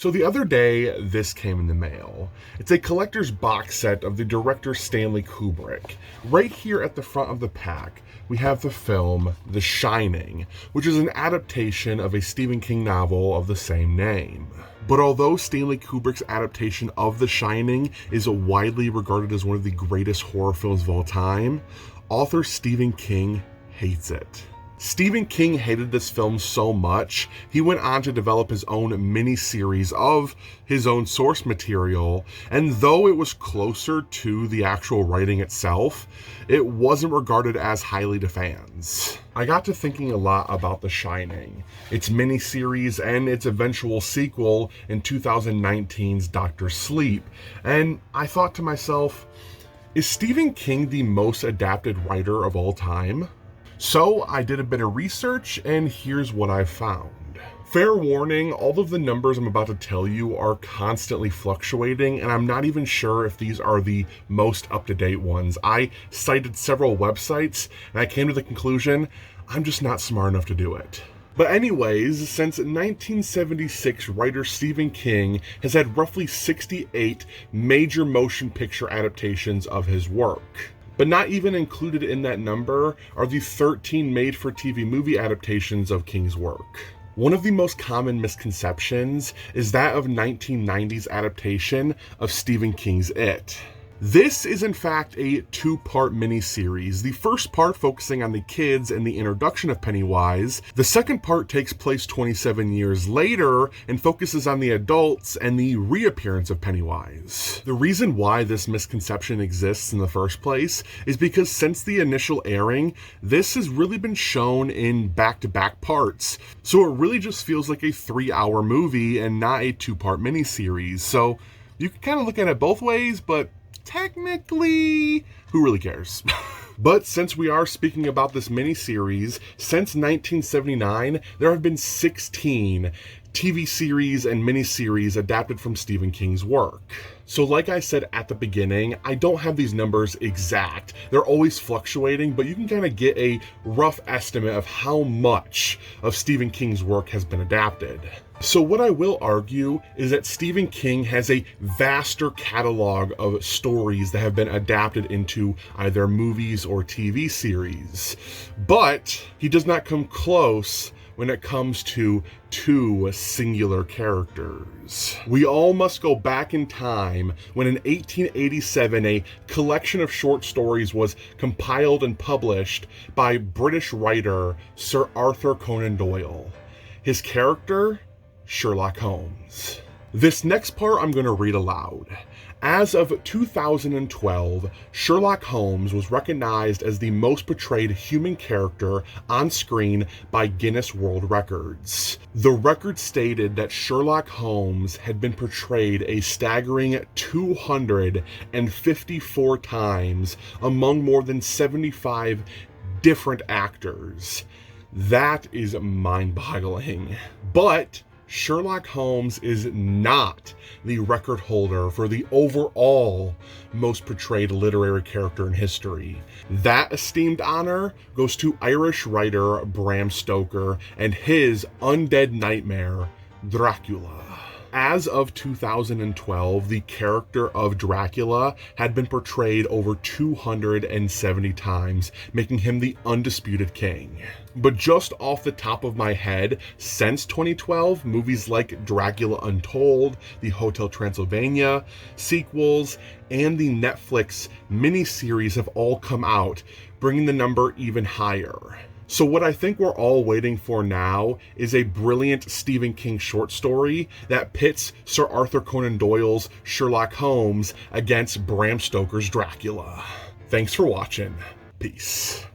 So the other day, this came in the mail. It's a collector's box set of the director Stanley Kubrick. Right here at the front of the pack, we have the film The Shining, which is an adaptation of a Stephen King novel of the same name. But although Stanley Kubrick's adaptation of The Shining is widely regarded as one of the greatest horror films of all time, author Stephen King hates it. Stephen King hated this film so much, he went on to develop his own mini-series of his own source material, and though it was closer to the actual writing itself, it wasn't regarded as highly to fans. I got to thinking a lot about The Shining, its mini-series, and its eventual sequel in 2019's Dr. Sleep, and I thought to myself, is Stephen King the most adapted writer of all time? So I did a bit of research, and here's what I found. Fair warning, all of the numbers I'm about to tell you are constantly fluctuating, and I'm not even sure if these are the most up-to-date ones. I cited several websites, and I came to the conclusion, I'm just not smart enough to do it. But anyways, since 1976, writer Stephen King has had roughly 68 major motion picture adaptations of his work. But not even included in that number are the 13 made-for-TV movie adaptations of King's work. One of the most common misconceptions is that of 1990's adaptation of Stephen King's It. This is in fact a two-part miniseries, the first part focusing on the kids and the introduction of Pennywise. The second part takes place 27 years later and focuses on the adults and the reappearance of Pennywise. The reason why this misconception exists in the first place is because since the initial airing, this has really been shown in back-to-back parts, so it really just feels like a 3-hour movie and not a two-part miniseries. So you can kind of look at it both ways, but technically, who really cares? But since we are speaking about this miniseries, since 1979, there have been 16 TV series and miniseries adapted from Stephen King's work. So like I said at the beginning, I don't have these numbers exact. They're always fluctuating, but you can kind of get a rough estimate of how much of Stephen King's work has been adapted. So what I will argue is that Stephen King has a vaster catalog of stories that have been adapted into either movies or TV series, but he does not come close when it comes to two singular characters. We all must go back in time when in 1887 a collection of short stories was compiled and published by British writer Sir Arthur Conan Doyle. His character? Sherlock Holmes. This next part I'm going to read aloud. As of 2012, Sherlock Holmes was recognized as the most portrayed human character on screen by Guinness World Records. The record stated that Sherlock Holmes had been portrayed a staggering 254 times among more than 75 different actors. That is mind-boggling. But Sherlock Holmes is not the record holder for the overall most portrayed literary character in history. That esteemed honor goes to Irish writer Bram Stoker and his undead nightmare, Dracula. As of 2012, the character of Dracula had been portrayed over 270 times, making him the undisputed king. But just off the top of my head, since 2012, movies like Dracula Untold, the Hotel Transylvania sequels, and the Netflix miniseries have all come out, bringing the number even higher. So what I think we're all waiting for now is a brilliant Stephen King short story that pits Sir Arthur Conan Doyle's Sherlock Holmes against Bram Stoker's Dracula. Thanks for watching. Peace.